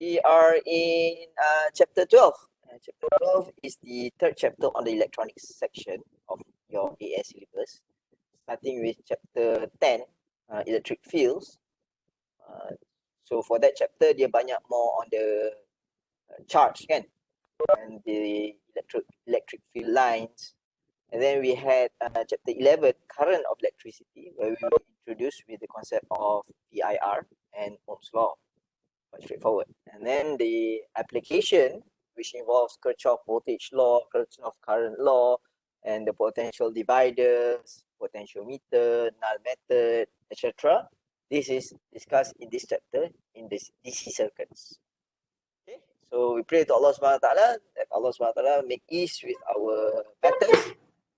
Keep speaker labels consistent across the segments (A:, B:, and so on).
A: We are in chapter 12. Chapter 12 is the third chapter on the electronics section of your AS syllabus. Starting with chapter 10, electric fields. So for that chapter, dia banyak more on the charge kan, and the electric field lines. And then we had chapter 11, current of electricity, where we were introduced with the concept of VIR and Ohm's law. Quite straightforward. And then the application, which involves Kirchhoff voltage law, Kirchhoff current law, and the potential dividers, potentiometer, null method, etc. This is discussed in this chapter in this DC circuits. Okay, so we pray to Allah Subhanahu Wa Taala that Allah Subhanahu Wa Taala make ease with our matters,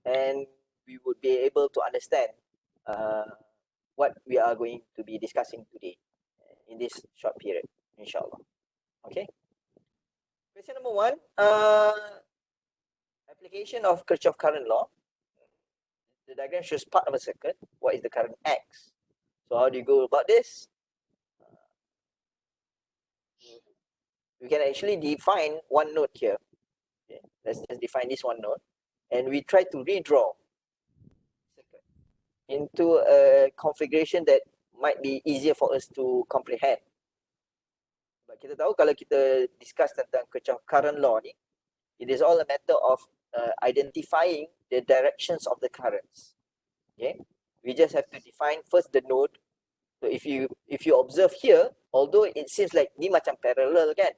A: and we would be able to understand what we are going to be discussing today in this short period, inshallah. Okay. Question number 1, application of Kirchhoff current law. The diagram shows part of a circuit. What is the current X? So how do you go about this? We can actually define one node here. Okay. Let's just define this one node, and we try to redraw circuit into a configuration that might be easier for us to comprehend. Sebab kita tahu kalau kita discuss tentang Kirchhoff current law ni, it is all a matter of identifying the directions of the currents. Okay, we just have to define first the node. So if you observe here, although it seems like ni macam parallel kan,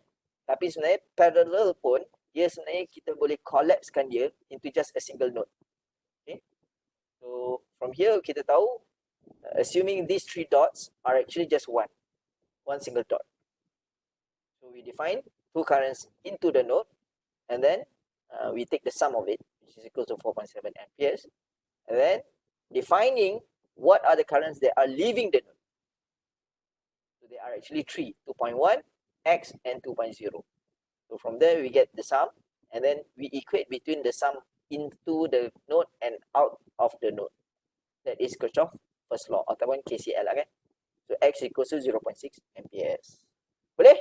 A: tapi sebenarnya parallel pun dia sebenarnya kita boleh collapsekan dia into just a single node. Okay, so from here kita tahu, assuming these three dots are actually just one single dot. So we define two currents into the node, and then we take the sum of it, which is equal to 4.7 amperes, and then defining what are the currents that are leaving the node. So they are actually three, 2.1, X, and 2.0. So from there we get the sum, and then we equate between the sum into the node and out of the node. That is Kirchhoff first law ataupun KCL lah kan. So X equals to 0.6 amperes. Boleh?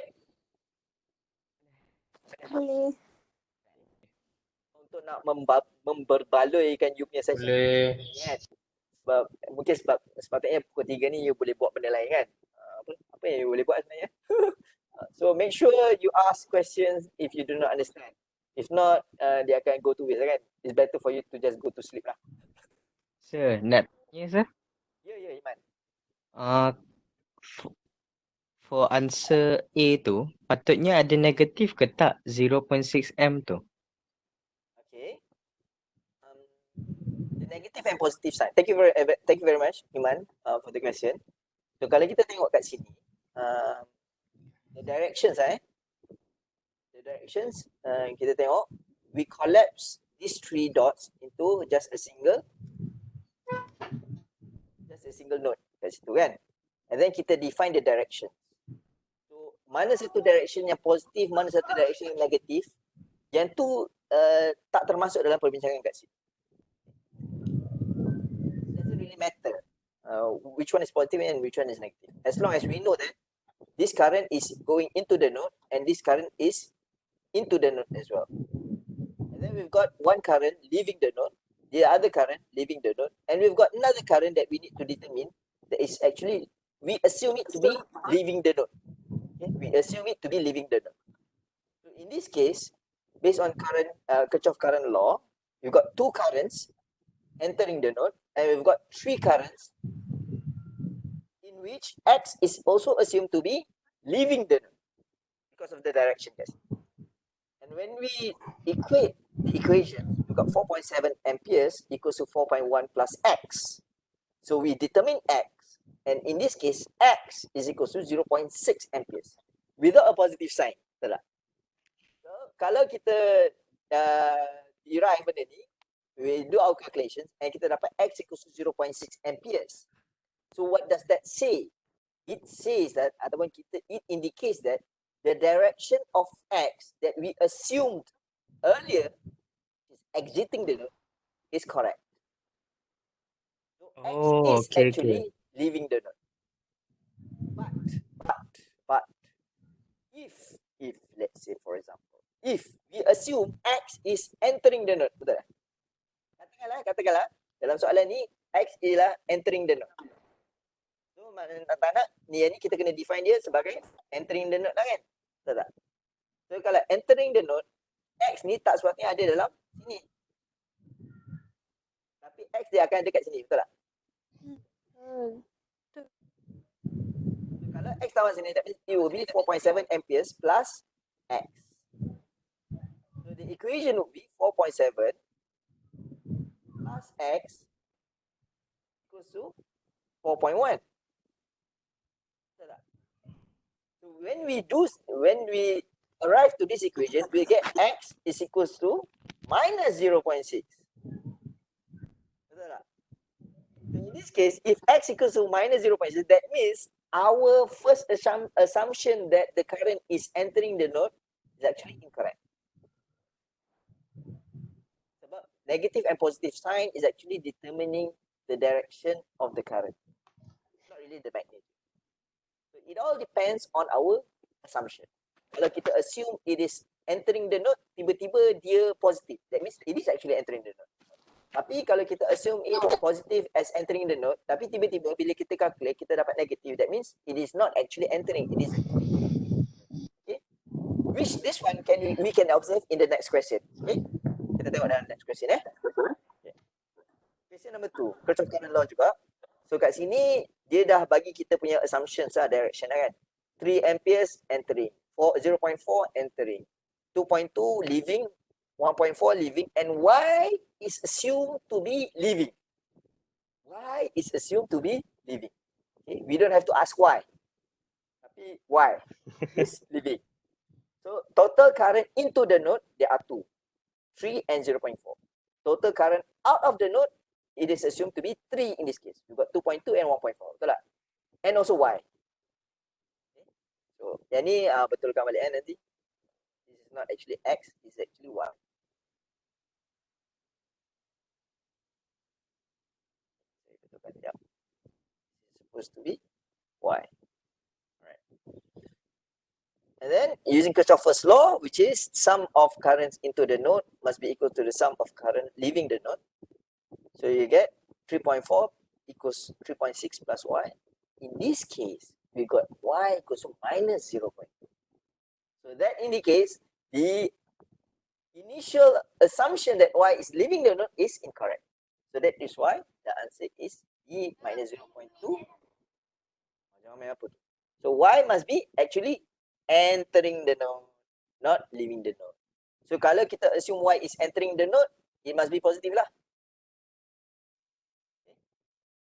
B: Boleh.
A: Untuk nak memberbaloikan you punya session.
C: Boleh.
A: Sebab mungkin sepatutnya pukul 3 ni you boleh buat benda lain kan. Apa yang you boleh buat sebenarnya? So make sure you ask questions if you do not understand. If not, dia akan go to waste kan. It's better for you to just go to sleep lah.
D: Sir, nak tanya sir?
A: Ya, Iman.
D: For answer A tu, patutnya ada negatif ke tak 0.6 M tu?
A: Okay. The negative and positive side. Thank you very much, Iman, for the question. So kalau kita tengok kat sini, the directions, kita tengok, we collapse these three dots into just a single node kat situ kan. And then kita define the direction. So mana satu direction yang positif, mana satu direction yang negatif, yang tu tak termasuk dalam perbincangan kat sini. It doesn't really matter which one is positive and which one is negative. As long as we know that this current is going into the node and this current is into the node as well. And then we've got one current leaving the node, the other current leaving the node, and we've got another current that we need to determine that is actually, we assume it to be leaving the node. Okay? We assume it to be leaving the node. So in this case, based on Kirchhoff current law, we've got two currents entering the node, and we've got three currents in which X is also assumed to be leaving the node because of the direction, guys. And when we equate the equation, we've got 4.7 amperes equals to 4.1 plus X. So we determine X, and in this case, X is equals to 0.6 amperes without a positive sign. Betul tak? So, kalau kita derive benda ni, we do our calculations, and kita dapat X equals to 0.6 amperes. So what does that say? It says that, ataupun it indicates that the direction of X that we assumed earlier is exiting the node is correct. So X is actually leaving the node. But if let's say for example, if we assume X is entering the node, betul tak? Katakanlah dalam soalan ni X ialah entering the node. So maknanya ni kita kena define dia sebagai entering the node lah kan? Betul tak? So kalau entering the node, X ni tak sepatutnya ada dalam sini. Tapi X dia akan ada kat sini, betul tak? So, kalau X lawan sini, that means it will be 4.7 amperes plus X. So the equation would be 4.7 plus X equals to 4.1. Betul tak? So when we arrive to this equation, we get X is equals to minus 0.6. Betul tak? So in this case, if X equals to minus 0.6, that means our first assumption that the current is entering the node is actually incorrect. Sebab negative and positive sign is actually determining the direction of the current, not really the magnitude. So it all depends on our assumption. Kalau kita assume it is entering the node, tiba-tiba dia positive, that means it is actually entering the node. Tapi kalau kita assume it positive as entering the node, tapi tiba-tiba bila kita calculate, kita dapat negative, that means it is not actually entering, it is okay. Which this one we can observe in the next question. Okay, kita tengok dalam next question okay. Question number 2, kecocokan law juga. So kat sini dia dah bagi kita punya assumptions lah, direction lah kan. 3 amperes entering, 0.4 entering, 2.2 leaving, 1.4 leaving, and Y is assumed to be leaving. Y is assumed to be leaving. Okay, we don't have to ask why. Tapi Y is leaving. So total current into the node, there are 2, 3 and 0.4. Total current out of the node, it is assumed to be 3 in this case. We've got 2.2 and 1.4. Betul tak? And also Y. Okay. So yang ni betulkan balik nanti. This is not actually X, this is actually Y. Yeah. It's supposed to be Y. Right. And then using Kirchhoff's law, which is sum of currents into the node must be equal to the sum of current leaving the node. So you get 3.4 equals 3.6 plus Y. In this case, we got Y equals to minus 0.2. So that indicates the initial assumption that Y is leaving the node is incorrect. So that is why the answer is E minus 0.2. So Y must be actually entering the node, not leaving the node. So kalau kita assume Y is entering the node, it must be positive lah. Okay.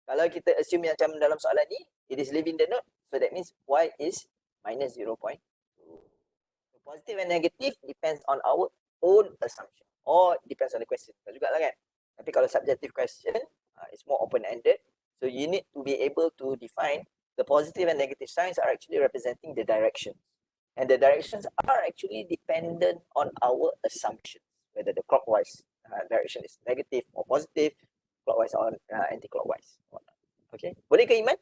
A: Kalau kita assume macam dalam soalan ni, it is leaving the node, so that means Y is minus 0.2. So positive and negative depends on our own assumption, or depends on the question juga lah kan. Tapi kalau subjective question, it's more open-ended. So you need to be able to define the positive and negative signs are actually representing the directions. And the directions are actually dependent on our assumptions, whether the clockwise direction is negative or positive, clockwise or anti-clockwise. Okay, boleh ke Iman?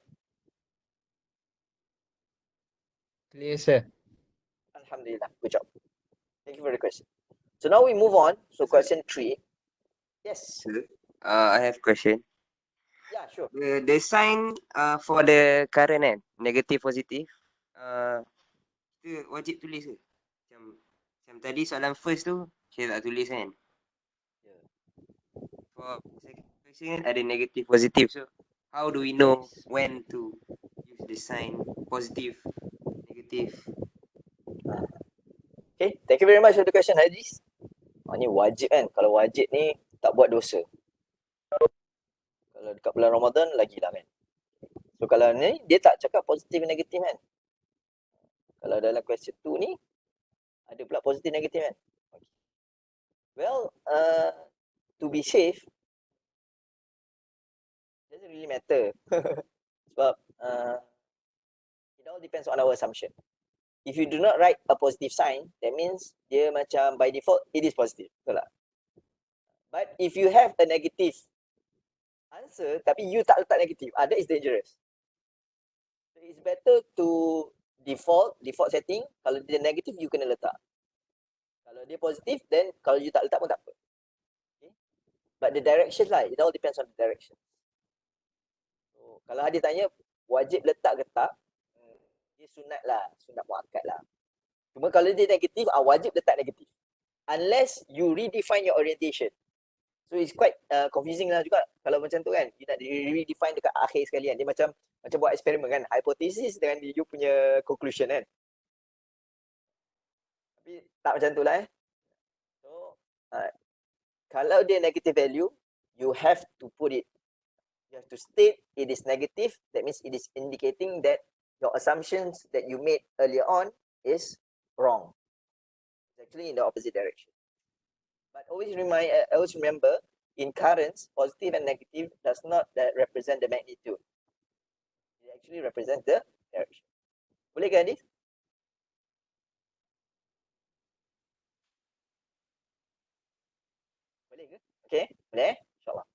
D: Clear, sir.
A: Alhamdulillah, good job. Thank you for the question. So now we move on. So question 3. Yes.
B: Sir, I have question.
A: Yeah, sure.
B: The sign for the current kan, negative positive, kita wajib tulis ke? Macam tadi soalan first tu, saya tak tulis kan.
A: Yeah.
B: For second question ada negative positive. So how do we know when to use the sign positive, negative?
A: Okay, thank you very much for the question, Hadis. Ni wajib kan, kalau wajib ni tak buat dosa. Kalau dekat bulan Ramadan lagi lah kan. So kalau ni dia tak cakap positif dan negatif kan. Kalau dalam question 2 ni ada pula positif negatif kan. Okay. Well, to be safe, doesn't really matter. Sebab it all depends on our assumption. If you do not write a positive sign, that means dia macam by default it is positive. Betul tak? But if you have a negative answer tapi you tak letak negatif, that is dangerous. So it's better to default setting, kalau dia negatif you kena letak. Kalau dia positif, then kalau you tak letak pun tak apa. Okay. But the direction lah, it all depends on the direction. So, kalau dia tanya wajib letak ke tak, dia sunat lah, sunat muakkad lah. Cuma kalau dia negatif, wajib letak negatif. Unless you redefine your orientation. So it's quite confusing lah juga kalau macam tu kan. You nak redefine dekat akhir sekali kan. Dia macam buat eksperimen kan. Hypothesis dengan you punya conclusion kan. Tapi tak macam tu lah So kalau dia negative value, you have to put it. You have to state it is negative. That means it is indicating that your assumptions that you made earlier on is wrong. It's actually in the opposite direction. But always remember, in currents, positive and negative does not represent the magnitude. It actually represents the direction. Boleh ke Adif? Boleh ke? Okay, boleh InsyaAllah.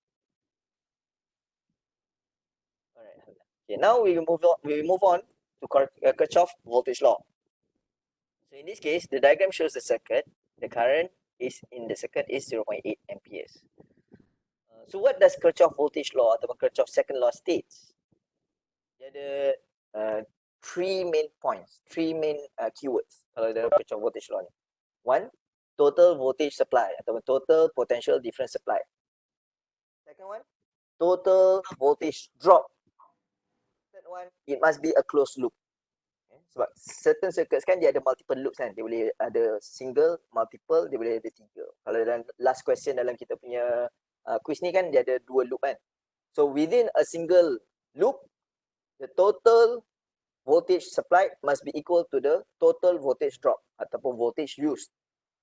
A: Alright. Okay, now we move on to Kirchhoff voltage law. So in this case, the diagram shows the circuit. The current is in the circuit is 0.8 amperes. So what does Kirchhoff voltage law atau Kirchhoff second law states? Dia ada three main points, three main keywords kalau dalam Kirchhoff voltage law ni. One, total voltage supply atau total potential difference supply. Second one, total voltage drop. Third one, it must be a closed loop. Okay. Sebab certain circuits kan dia ada multiple loops kan. Dia boleh ada single, multiple, dia boleh ada tiga. Kalau dalam last question dalam kita punya quiz ni kan dia ada dua loop kan. So within a single loop, the total voltage supplied must be equal to the total voltage drop ataupun voltage used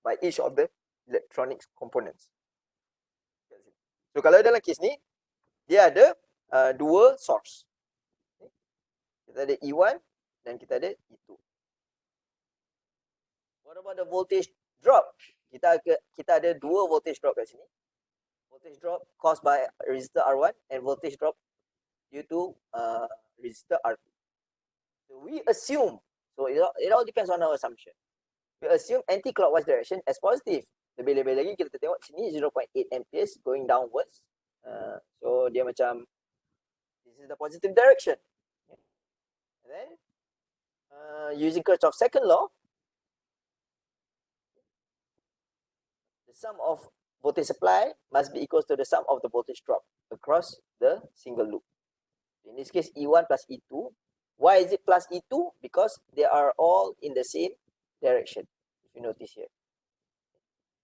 A: by each of the electronic components. So kalau dalam kes ni, dia ada dua source. Kita ada E1 dan kita ada E2. What about the voltage drop? Kita ada dua voltage drop kat sini. Voltage drop caused by resistor R1 and voltage drop due to resistor R2. So we assume, so it all depends on our assumption. We assume anti-clockwise direction as positive. Lebih-lebih lagi kita tengok sini 0.8 amperes going downwards. So dia macam this is the positive direction. And then using Kirchhoff's second law, the sum of voltage supply must be equal to the sum of the voltage drop across the single loop. In this case, E1 plus E2. Why is it plus E2? Because they are all in the same direction. If you notice here,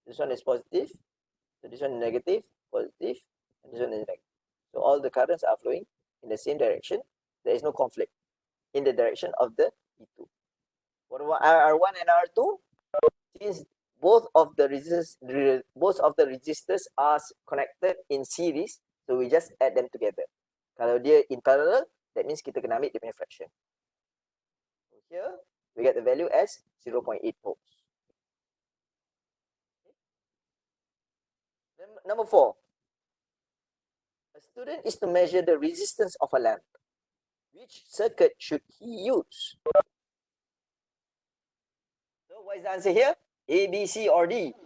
A: this one is positive, so this one is negative, positive, and this one is negative. So all the currents are flowing in the same direction. There is no conflict in the direction of the E2. What about R1 and R2? Since both of the resistors are connected in series, so we just add them together. Kalau dia in parallel, that means kita kena ambil dia punya fraction. So here we get the value as 0.8 volts. Then number 4. A student is to measure the resistance of a lamp. Which circuit should he use? So what is the answer here? A, B, C, or D?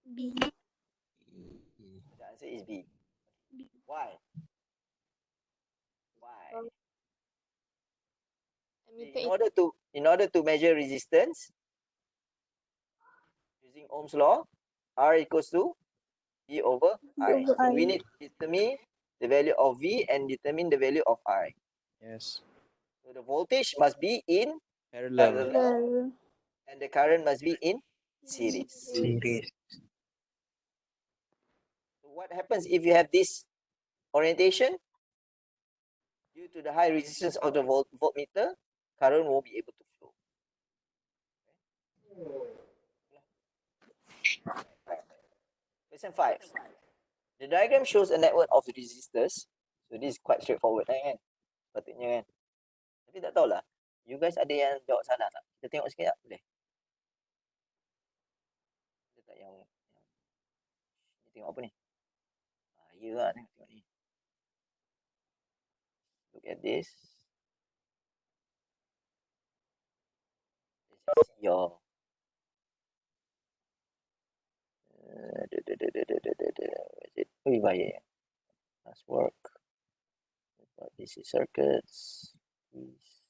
C: B.
A: The answer is B. Why? Why? In order to measure resistance using Ohm's law, R equals to V over I. So we need to determine the value of V and determine the value of I.
E: Yes.
A: So the voltage must be in
E: Parallel.
C: Parallel.
A: and the current must be in series.
D: Series.
A: So what happens if you have this orientation? Due to the high resistance of the voltmeter, current won't be able to flow. Question 5. The diagram shows a network of resistors. So this is quite straightforward kan? Patutnya kan. Tapi tak tahulah. You guys ada yang jawab salah tak? Kita tengok sikit tak? Boleh? Kita tak yang ni tengok apa ni? Ya lah tengok ni. Look at this. your last work. This is circuits. Please.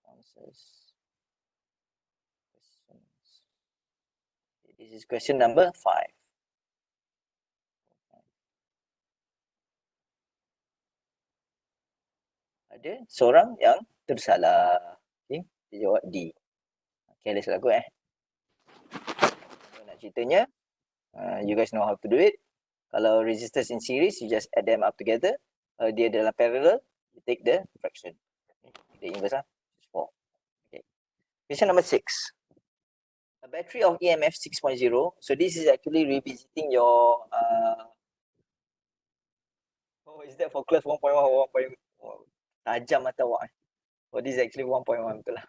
A: Answers. Questions. This is question number 5. Ada seorang yang tersalah. Okay. Dia jawab D. Careless lah aku So, nak ceritanya, you guys know how to do it. Kalau resistors in series, you just add them up together. Dia dalam parallel, you take the fraction. Okay. The inverse lah, 4. Okay. Question number 6. A battery of EMF 6.0. So this is actually revisiting your oh, is that for class 1.1 or 1.1? Tajam mata awak. Oh, this is actually 1.1 betul lah.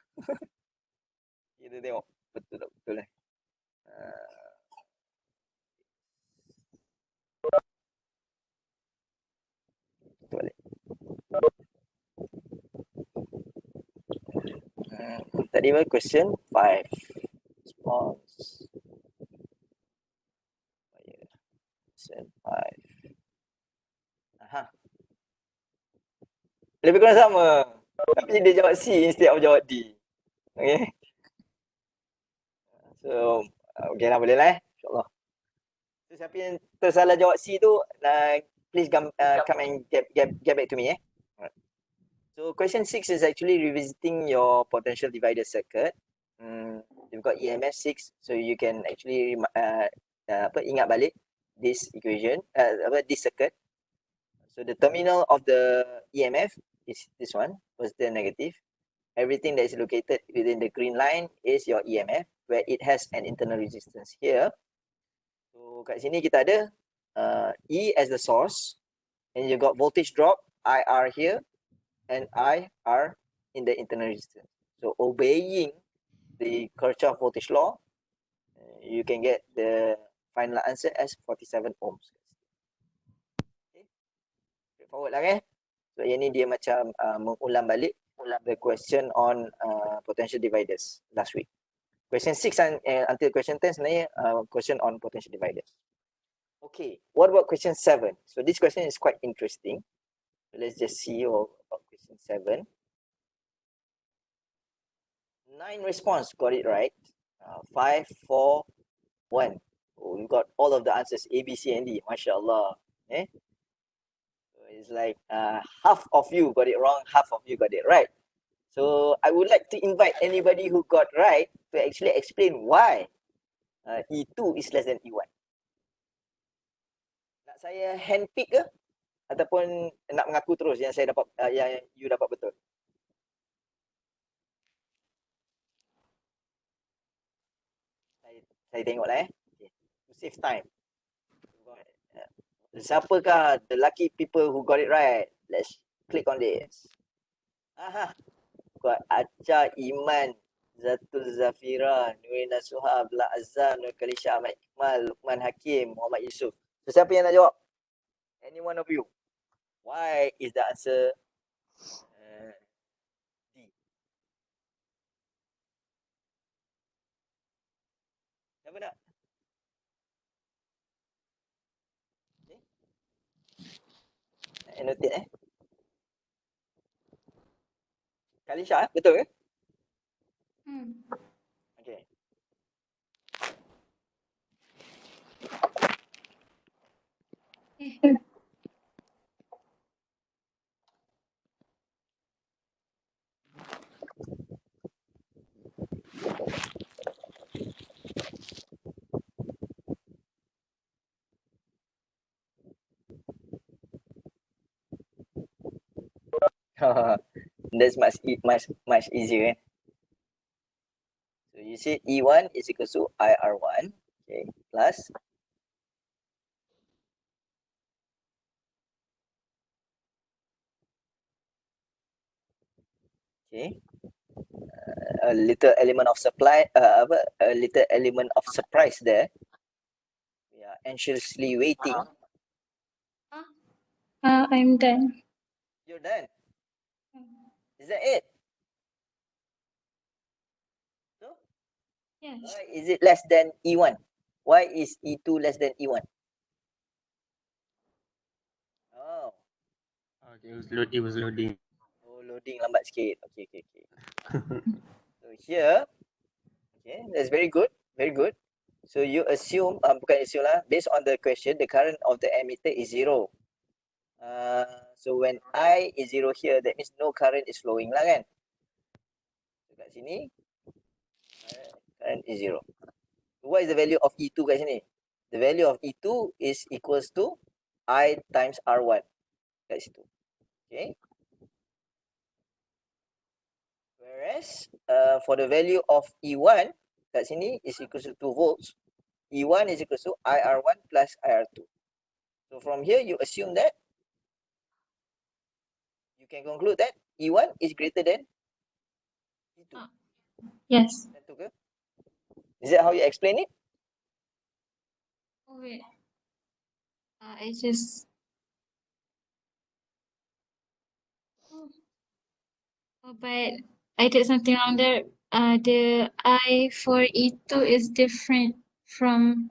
A: Kita tengok betul tak betul lah. Balik. Tadi apa question 5. Response. Question 5. Aha. Lebih kurang sama. Tapi dia jawab C instead of jawab D. Okay. So, okay lah, boleh lah InsyaAllah. So, siapa yang tersalah jawab C tu, please come and get back to me Alright. So, question 6 is actually revisiting your potential divider circuit. You've got EMF 6, so you can actually ingat balik this equation, this circuit. So, the terminal of the EMF is this one, positive and negative. Everything that is located within the green line is your EMF, where it has an internal resistance here. So kat sini kita ada E as the source, and you got voltage drop IR here, and IR in the internal resistance. So obeying the Kirchhoff voltage law, you can get the final answer as 47 ohms. Okay. Straightforward lah kan? So yang ni dia macam mengulang balik the question on potential dividers last week. Question 6 until question 10 sebenarnya question on potential dividers. Okay, what about question 7? So this question is quite interesting. So let's just see about question 7. 9 response got it right. 5, 4, 1. Oh, you got all of the answers A, B, C, and D. MashaAllah. So it's like half of you got it wrong, half of you got it right. So I would like to invite anybody who got right to actually explain why E2 is less than E1. Nak saya handpick ke? Ataupun nak mengaku terus yang saya dapat, yang you dapat betul? Saya tengok lah Okay. To save time. Siapakah the lucky people who got it right? Let's click on this. Aha. Kuat Aca Iman, Zatul Zafira, Nurina Suhab, La Azam, Nur Kalisha, Ahmad Iqmal, Luqman Hakim, Muhammad Yusuf. So siapa yang nak jawab? Any one of you? Why is the answer D? Siapa nak? Okay. Annotate Kalisha betul ke? Okay. That's much easier. So you see E1 is equal to IR1, okay, plus a little element of supply, a little element of surprise there. We are anxiously waiting.
C: I'm done.
A: You're done. Is that it? So,
C: Yes.
A: why is it less than E1? Why is E2 less than E1? Oh,
B: It was loading.
A: oh loading lambat sikit. Okay. So here, okay, that's very good. Very good. So you assume, bukan assume lah, based on the question, the current of the emitter is 0. So when I is 0 here, that means no current is flowing lah kan. So kat sini, current is 0. So what is the value of E2 kat sini? The value of E2 is equals to I times R1 kat situ. Okay. Whereas for the value of E1 kat sini is equals to 2 volts. E1 is equals to IR1 plus IR2. So from here you assume that you can conclude that E1 is greater than E2.
C: Yes.
A: Betul ke? Is that how you explain it?
C: Oh wait. I just. Oh, but I did something wrong there. The I for E2 is different from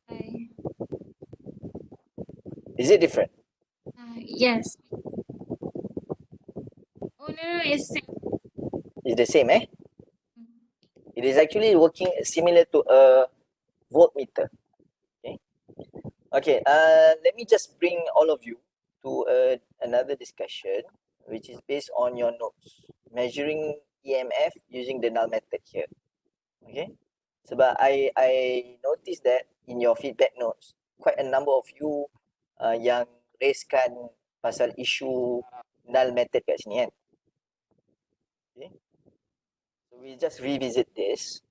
C: I.
A: Is it different?
C: Yes. Oh no, it's same.
A: It's the same, eh? It is actually working similar to a voltmeter. Okay. Okay. Let me just bring all of you to another discussion, which is based on your notes, measuring EMF using the null method here. Okay. Sebab I noticed that in your feedback notes, quite a number of you yang raiskan pasal isu null method kat sini kan. Okay. So we just revisit this.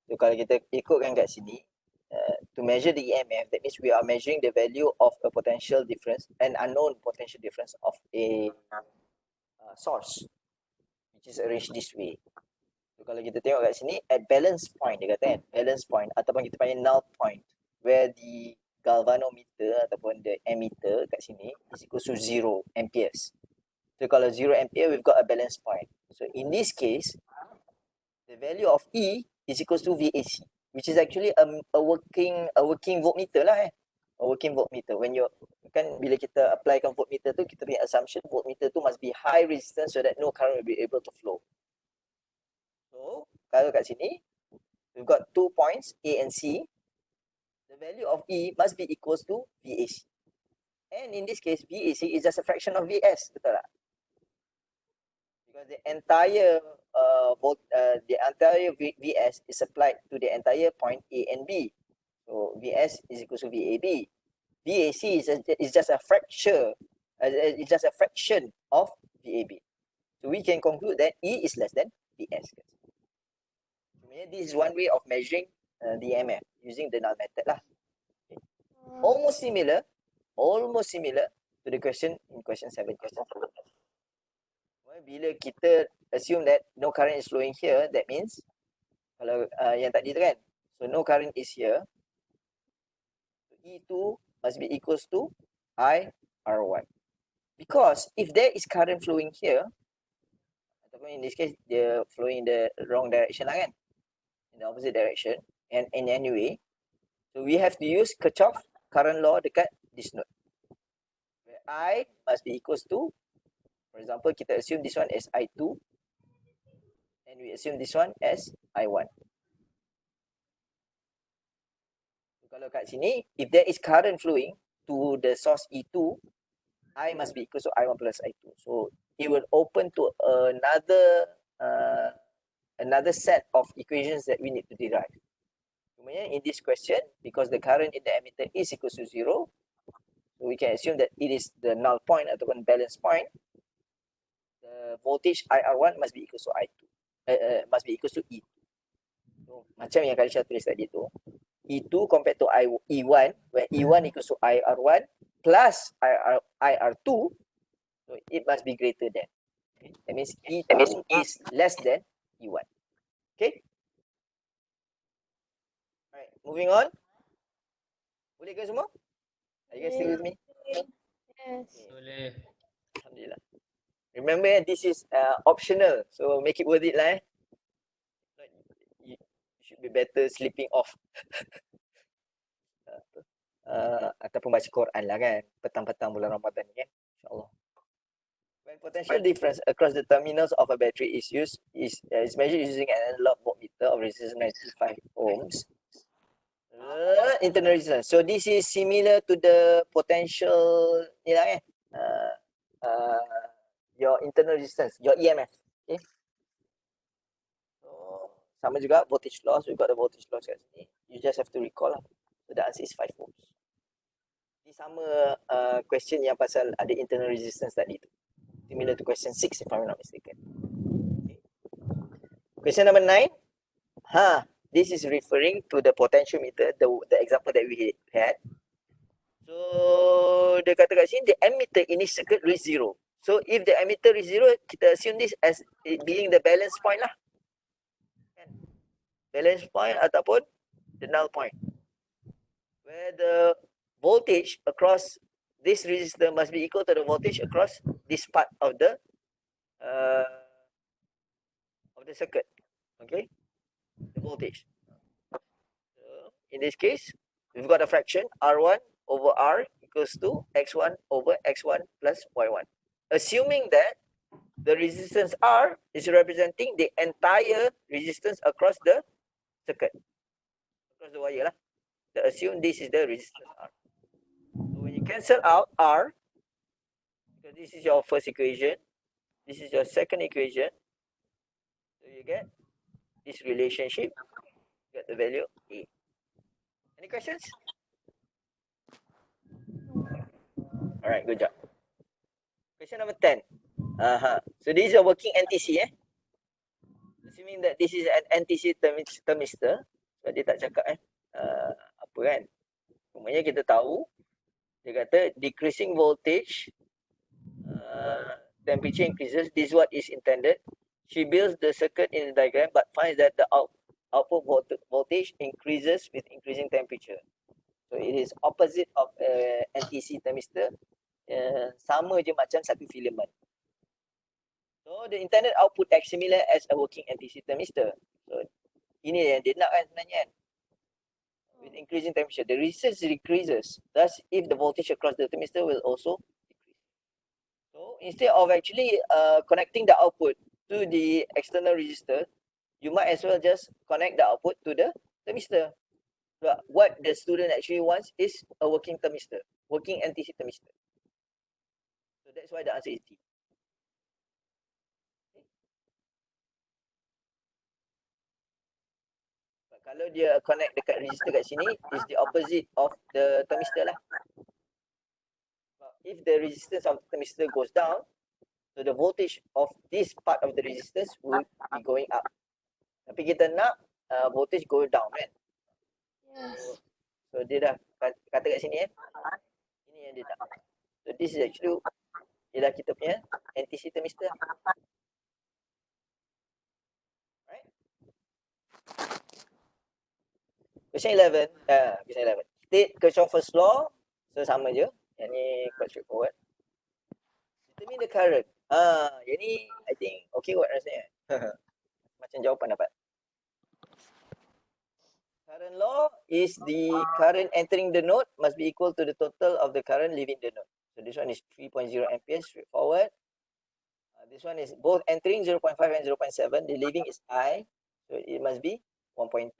A: So kalau kita ikutkan kat sini, to measure the EMF, that means we are measuring the value of a potential difference, an unknown potential difference of a source, which is arranged this way. So kalau kita tengok kat sini, at balance point, dia kata kan, balance point ataupun kita panggil null point, where the galvanometer ataupun the ammeter kat sini is equal to 0 amperes. So kalau 0 ampere, we've got a balance point. So in this case, the value of E is equals to VAC, which is actually a working voltmeter lah a working voltmeter. When you kan bila kita applykan voltmeter tu, kita punya assumption voltmeter tu must be high resistance so that no current will be able to flow. So kalau kat sini we've got 2 points A and C. The value of E must be equals to VAC. And in this case, VAC is just a fraction of VS, betul tak? Because the entire VS is applied to the entire point A and B. So VS is equal to VAB. VAC is just a fraction. It's just a fraction of VAB. So we can conclude that E is less than VS. This is one way of measuring the EMF using the null method lah. Okay. Almost similar to the question in question 7. Bila kita assume that no current is flowing here, that means kalau yang tadi tu kan, so no current is here, so E2 must be equals to IR1. Because if there is current flowing here, ataupun in this case dia flowing in the wrong direction lah kan, in the opposite direction, and in any way, so we have to use Kirchhoff current law dekat this node, where I must be equals to, for example, kita assume this one as I2 and we assume this one as I1. So, kalau kat sini, if there is current flowing to the source E2, I must be equal to I1 plus I2. So it will open to another set of equations that we need to derive. Kemudian in this question, because the current in the emitter is equal to 0, so we can assume that it is the null point ataupun balance point. The voltage IR1 must be equal to I2, must be equal to E2. So, macam yang Kalisha tulis tadi tu, E2 compared to E1, where E1 equals to IR1 plus IR2, so it must be greater than. Okay? That means E2 is less than E1. Okay? Alright, moving on. Boleh ke semua? Are you guys still with me?
C: Yes.
D: Boleh.
A: Alhamdulillah. Remember, this is optional, so make it worth it lah. You should be better sleeping off. Ataupun baca Quran lah kan, petang-petang bulan Ramadan ni kan, insyaAllah. When potential difference across the terminals of a battery is used, is measured using an analog voltmeter of resistance 95 ohms. Internal resistance. So this is similar to the potential ni lah kan, your internal resistance, your EMF. Okay. So sama juga voltage loss. We got the voltage loss kat sini. You just have to recall lah. So the answer is 5 ohms. Ini sama question yang pasal ada internal resistance tadi tu. Similar to question 6 if I'm not mistaken. Okay. Question number 9. This is referring to the potentiometer, the example that we had. So dia kata kat sini the ammeter in this circuit reach 0. So if the ammeter is 0, kita assume this as it being the balance point lah. Balance point ataupun the null point, where the voltage across this resistor must be equal to the voltage across this part of the circuit. Okay, the voltage. So in this case, we've got a fraction R1 over R equals to X1 over X1 plus Y1. Assuming that the resistance R is representing the entire resistance across the circuit, across the wire lah. Assume this is the resistance R. So when you cancel out R, because this is your first equation, this is your second equation, so you get this relationship, you get the value A. Any questions? Alright, good job. Question number 10. So this is a working NTC. Assuming that this is an NTC thermistor, so dia tak cakap apa kan. Semuanya kita tahu, dia kata decreasing voltage, temperature increases. This is what is intended. She builds the circuit in the diagram but finds that the output voltage increases with increasing temperature. So it is opposite of NTC thermistor. Sama je macam satu filament. So the intended output is similar as a working NTC thermistor. So ini yang dia nak kan sebenarnya kan. With increasing temperature, the resistance decreases. Thus, if the voltage across the thermistor will also decrease. So instead of actually connecting the output to the external resistor, you might as well just connect the output to the thermistor. So what the student actually wants is a working thermistor, working NTC thermistor. So that's why the answer is D. Kalau dia connect dekat resistor kat sini, is the opposite of the thermistor lah. If the resistance of the thermistor goes down, so the voltage of this part of the resistance will be going up. Tapi kita nak voltage go down kan?
C: Yes.
A: So dia dah kata kat sini ini yang dia nak. So this is actually ialah kita punya NTC thermistor. Right? Question 11. Question 11. State Kirchhoff's law. So sama je. Yang ni quite straightforward. Determine the current. Yang ni I think okay kot rasanya. Macam jawapan dapat. Current law is the current entering the node must be equal to the total of the current leaving the node. So this one is 3.0 amperes, straightforward. This one is both entering 0.5 and 0.7. The leaving is I. So it must be 1.2.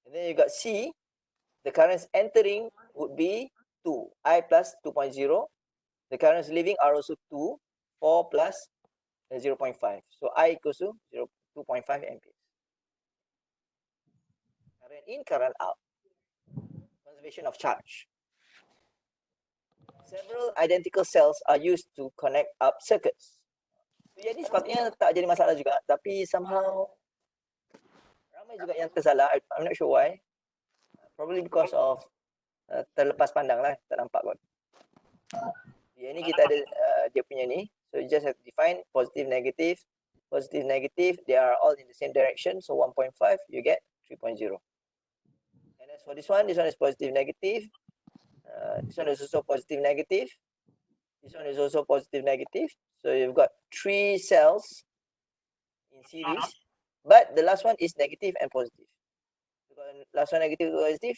A: And then you got C. The currents entering would be 2. I plus 2.0. The currents leaving are also 2. 4 plus 0.5. So I equals to 2.5 amperes. Current in, current out. Conservation of charge. Several identical cells are used to connect up circuits. So yang ni sepatutnya tak jadi masalah juga. Tapi somehow ramai juga yang tersalah. I'm not sure why. Probably because of terlepas pandang lah. Tak nampak kot. Yang ni kita ada dia punya ni. So you just have to define positive, negative. Positive, negative. They are all in the same direction. So 1.5 you get 3.0. And as for this one is positive, negative. This one is also positive, negative. This one is also positive, negative. So you've got 3 cells in series, but the last one is negative and positive. So last one negative and positive,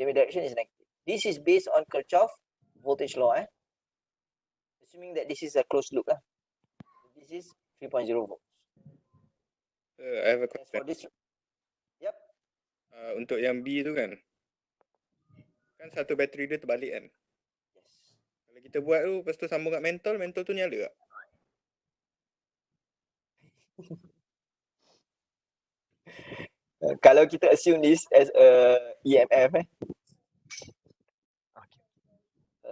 A: the direction is negative. This is based on Kirchhoff voltage law. Assuming that this is a closed loop. This is 3.0 volts.
E: I have a
A: As for
E: question.
A: this, yep.
E: Untuk yang B tu kan satu bateri dia terbalik kan.
A: Yes.
E: Kalau kita buat tu, lepas tu sambung kat mentol tu nyala tak?
A: Kalau kita assume this as a EMF,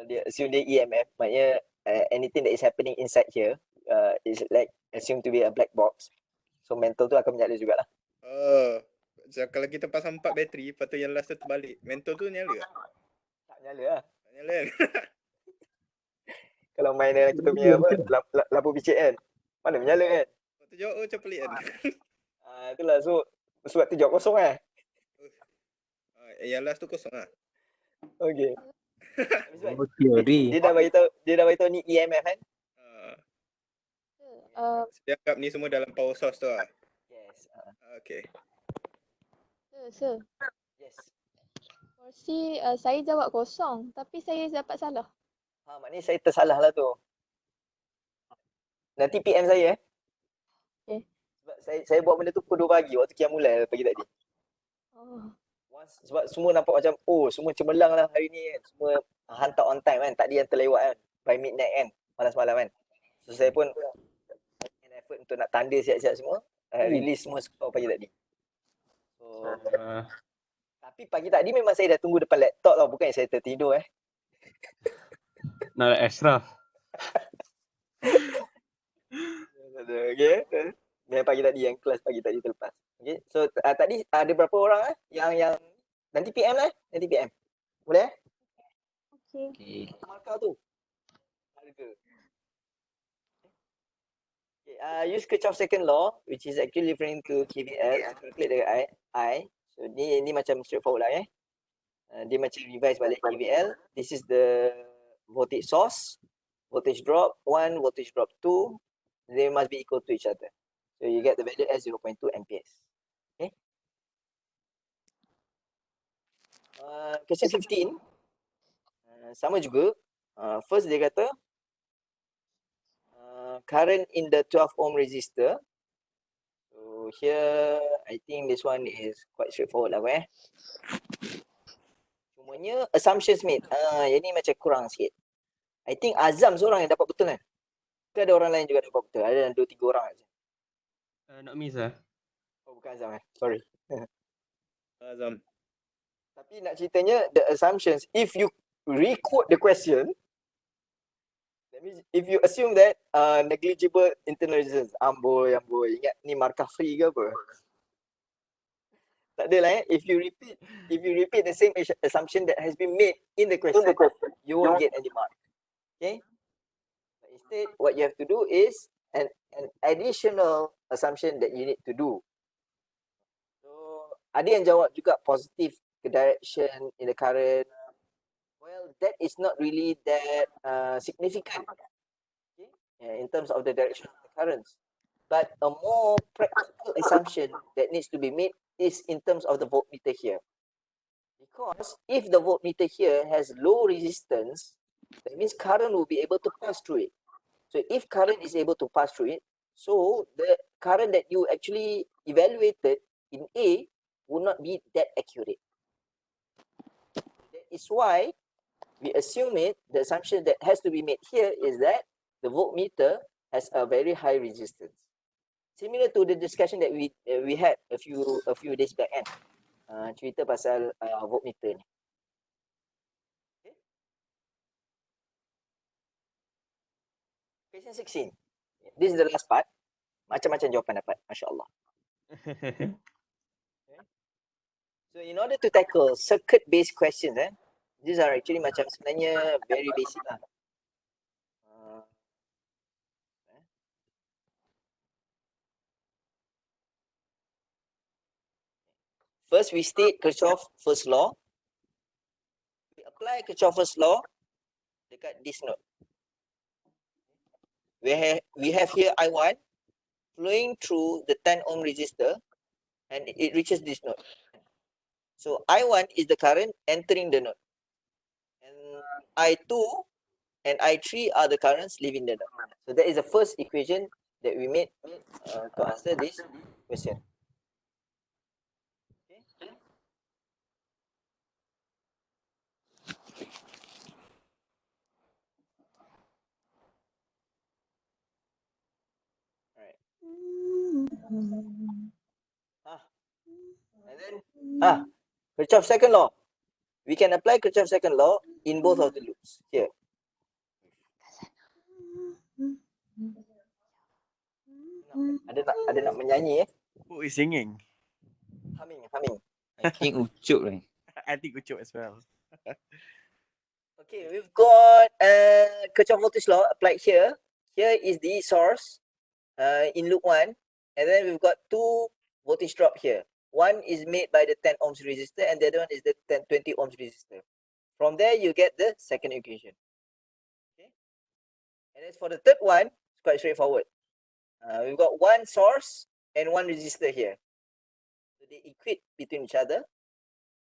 A: dia assume dia EMF, maknanya anything that is happening inside here is like assumed to be a black box. So mental tu akan menyala jugalah.
E: Kalau kita pasang 4 bateri, lepas tu yang last tu terbalik, mentol tu nyala tak?
A: Tak nyala lah.
E: Tak nyala kan?
A: Kalau main dengan kita punya lampu picit kan, mana menyala kan?
E: Lepas tu jawab, macam pelik kan?
A: Itulah, so sebab tu jawab kosong kan?
E: Yang last tu kosong lah.
A: Okay.
D: Teori.
A: Dia dah beritahu ni EMF kan?
E: Dia anggap ni semua dalam power source tu lah.
A: Yes.
E: Okay.
F: Sir,
A: Yes.
F: porsi saya jawab kosong tapi saya dapat salah.
A: Maknanya saya tersalah lah tu. Nanti PM saya
F: Okay.
A: Sebab saya buat benda tu pukul 2 pagi waktu Qiyam mulai pagi tadi. Sebab semua nampak macam semua cemerlang lah hari ni kan. Semua hantar on time kan. Tak ada yang terlewat kan. By midnight kan. Malam-malam kan. So saya pun an effort untuk nak tanda siap-siap semua. Release semua skor pagi tadi. So tapi pagi tadi memang saya dah tunggu depan laptop tau. Bukan saya tertidur
G: Nak extra.
A: Okay. Yang pagi tadi, yang kelas pagi tadi terlepas. Okay. So tadi ada berapa orang yang nanti PM lah. Nanti PM. Boleh
F: Okay.
A: Markah tu. Harga. Okay. Use Kirchhoff second law which is actually referring to KVL. Calculate the I. So ni macam straightforward lah dia macam revise balik KVL. This is the voltage source, voltage drop 1, voltage drop 2. They must be equal to each other. So you get the value as 0.2 amperes. Okay. Question 15. Sama juga. First dia kata current in the 12 ohm resistor. So here I think this one is quite straightforward lah Cumanya assumptions made. Yang ni macam kurang sikit. I think Azam seorang yang dapat betul kan? Ke ada orang lain juga dapat betul? Ada 2-3 orang saja.
G: Not miss lah.
A: Bukan Azam Sorry.
E: Azam.
A: Tapi nak ceritanya the assumptions, if you re-quote the question, that means if you assume that negligible internal resistance, amboi, ingat ni markah free ke apa? Tak adalah If you repeat the same assumption that has been made in the question, you won't get any mark. Okay? But instead, what you have to do is an additional assumption that you need to do. So, ada yang jawab juga positive ke direction in the current. Well, that is not really that significant in terms of the direction of the currents. But a more practical assumption that needs to be made is in terms of the voltmeter here. Because if the voltmeter here has low resistance, that means current will be able to pass through it. So if current is able to pass through it, so the current that you actually evaluated in A will not be that accurate. That is why we assume the assumption that has to be made here is that the voltmeter has a very high resistance. Similar to the discussion that we had a few days back kan. Cerita pasal voltmeter ni. Okay. Question 16. This is the last part. Macam-macam jawapan dapat. Masya Allah. Okay. So in order to tackle circuit-based questions, these are actually macam sebenarnya very basic lah. First, we state Kirchhoff first law. We apply Kirchhoff first law dekat this node. we have here I1 flowing through the 10 ohm resistor, and it reaches this node. So I1 is the current entering the node, and I2 and I3 are the currents leaving the node. So that is the first equation that we made to answer this question. Okay. All right. And then Kirchhoff's second law. We can apply Kirchhoff's second law in both of the loops here. Ada nak menyanyi
H: Who is singing?
A: Humming.
D: I think Ucup right?
H: I think Ucup as well.
A: Okay, we've got Kirchhoff voltage law applied here. Here is the source in loop 1, and then we've got two voltage drop here. One is made by the 10 ohms resistor, and the other one is the 20 ohms resistor. From there, you get the second equation. Okay, and as for the third one, it's quite straightforward. We've got one source and one resistor here. So they equate between each other.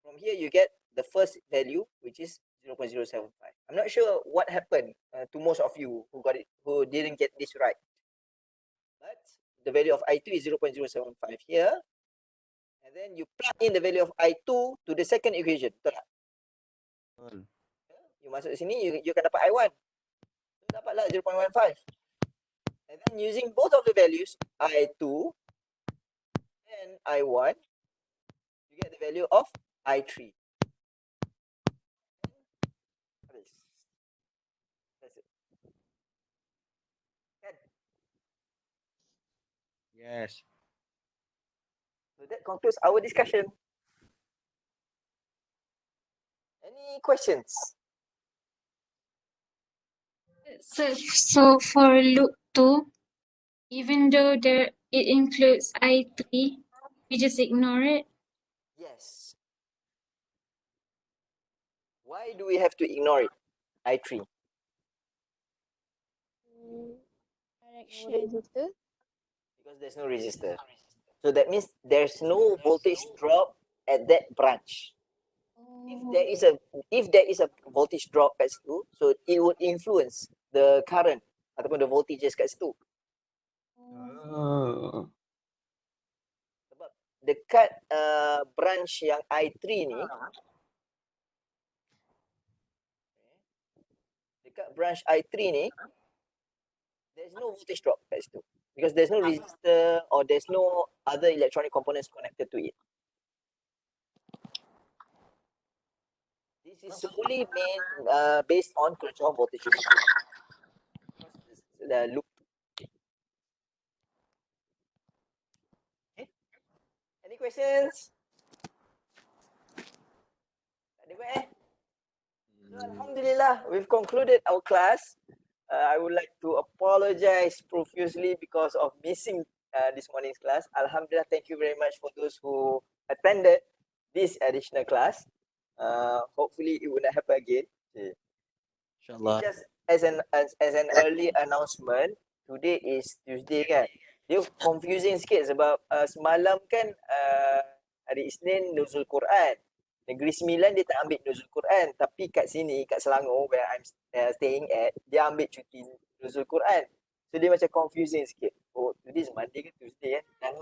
A: From here, you get the first value, which is 0.075. I'm not sure what happened to most of you who didn't get this right. But the value of I2 is 0.075 here. And then you plug in the value of I2 to the second equation. Betul tak? You masuk sini, you akan dapat I1. So dapatlah 0.15. And then using both of the values, I2 and I1, you get the value of I3. That's it.
H: Yes.
A: So that concludes our discussion. Any questions?
C: So for loop 2, even though it includes I3, we just ignore it.
A: Yes. Why do we have to ignore it? I3.
F: No resistor.
A: Because there's no resistor. So that means there's no voltage drop at that branch. If there is a voltage drop kat situ, so it would influence the current ataupun the voltages kat situ. Sebab dekat branch yang I3 ni, dekat branch I3 ni, there's no voltage drop kat situ. Because there's no resistor or there's no other electronic components connected to it. This is solely based on Kirchhoff voltage law. The loop. Okay. Any questions? Tak ada So, Alhamdulillah, we've concluded our class. I would like to apologize profusely because of missing this morning's class. Alhamdulillah, thank you very much for those who attended this additional class. Hopefully, it will not happen again. Okay.
H: InsyaAllah.
A: Just as an early announcement, today is Tuesday kan. Dia confusing sikit sebab semalam kan hari Isnin Nuzul Quran. Negeri Sembilan dia tak ambil Nuzul Quran, tapi kat sini kat Selangor where I'm staying at, dia ambil cuti Nuzul Quran. So dia macam confusing sikit. Oh, today is Monday ke Tuesday kan? And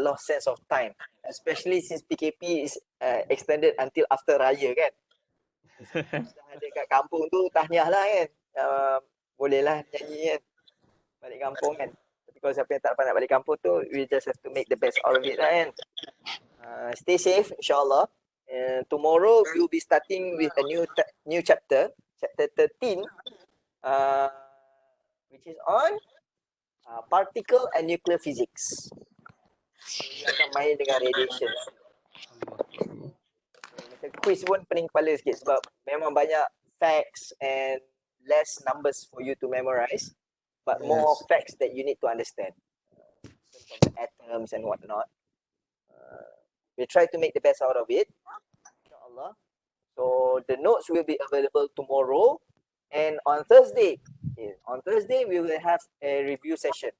A: lost sense of time, especially since PKP is extended until after Raya kan. Dah ada kat kampung tu tahniah lah kan. Bolehlah nyanyi kan. Balik kampung kan. Tapi kalau siapa yang tak dapat nak balik kampung tu, we just have to make the best out of it lah kan. Stay safe insyaAllah. Tomorrow we will be starting with a new chapter 13, which is on particle and nuclear physics. So, dia akan main dengan radiation. Macam quiz pun pening kepala sikit sebab memang banyak facts and less numbers for you to memorize, but more facts that you need to understand in terms of the atoms and whatnot. We try to make the best out of it, insyaAllah. So the notes will be available tomorrow, and on Thursday On Thursday, we will have a review session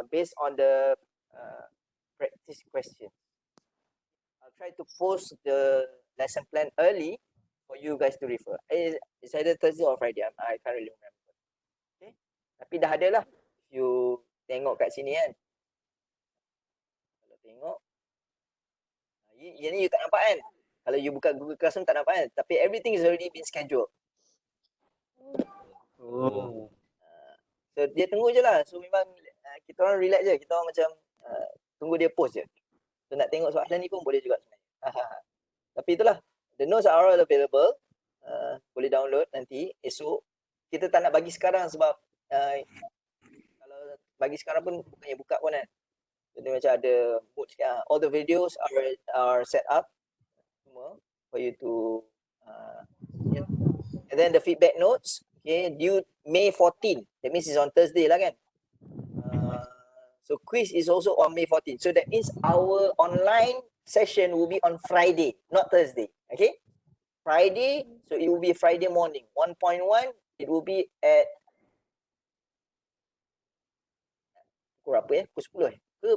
A: based on the practice question. I'll try to post the lesson plan early for you guys to refer. It's either Thursday or Friday. I can't really remember. Okay. Tapi dah ada lah. If you tengok kat sini kan. Kalau tengok. Yang ni you tak nampak kan? Kalau you buka Google Classroom tak nampak kan? Tapi everything is already been scheduled.
G: Oh.
A: So dia tunggu je lah. So memang kita orang relax je. Kita orang macam tunggu dia post je. So nak tengok soalan ni pun boleh juga sebenarnya. Tapi itulah. The notes are all available. Boleh download nanti esok. Kita tak nak bagi sekarang sebab kalau bagi sekarang pun bukannya buka pun kan. Jadi macam ada mood sikit. All the videos are set up semua for you to yeah. And then the feedback notes, okay, due May 14. That means it's on Thursday lah kan. So quiz is also on May 14. So that means our online session will be on Friday, not Thursday. Okay? Friday, so it will be Friday morning. 1.1, it will be at pukul berapa ya? Pukul 10 ke?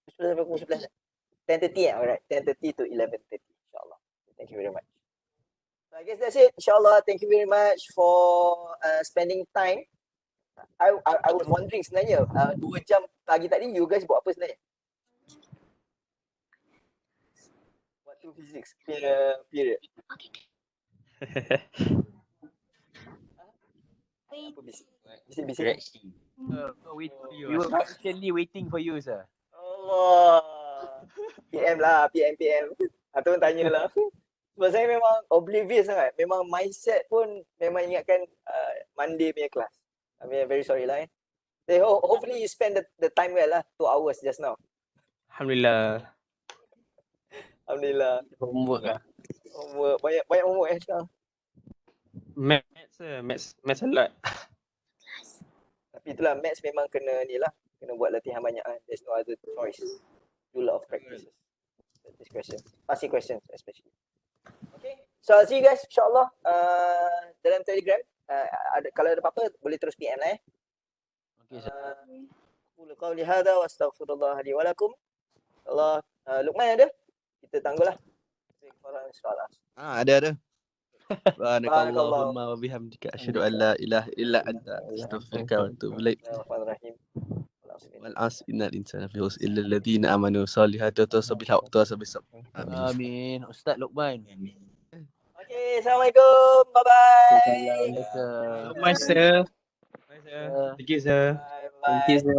A: Pukul 10 sampai pukul 11. 10:30 alright. 10:30 to 11:30 insyaAllah. Thank you very much. So I guess that's it. InsyaAllah, thank you very much for spending time. I was wondering sebenarnya 2 jam pagi tadi you guys buat apa sebenarnya? Waktu physics period. Apa bisik-bisik?
H: We were patiently waiting for you, sir.
A: Allah. PM lah, PM. Atau tanya lah. Sebab saya memang oblivious sangat. Memang mindset pun memang ingatkan Monday punya kelas. I mean, very sorry lah. So, hopefully you spend the time well lah. 2 hours just now.
G: Alhamdulillah.
A: Alhamdulillah.
G: Homework lah.
A: Homework. Banyak homework sekarang.
G: Maths a lot.
A: Tapi itulah maths memang kena ni lah. Kena buat latihan banyak kan. There's no other choice. Do a lot of practices. Practice questions. Passing questions especially. Okay. So I'll see you guys insyaAllah dalam Telegram. Kalau ada apa-apa boleh terus PM lah
H: Okay, sir.
A: Qul qawli hadha wa astaghfirullah li wa lakum. Allah Luqman ada? Kita tangguhlah.
H: Ada. Subhanakallahumma wa bihamdika asyhadu an la ilaha illa anta astaghfiruka wa atubu ilaik.
A: Bismillahirrahmanirrahim.
H: Wal 'asr innal insana fi khusr illa alladhina amanu salihati wa tawasaw bil haqqi wa tawasaw bis sabr. Amin. Ustaz Luqman.
A: Okay, Assalamualaikum. Bye-bye.
H: Assalamualaikum.
G: Bye, sir. Bye, sir. Thank you, sir.
A: Bye-bye.
G: Thank you, sir.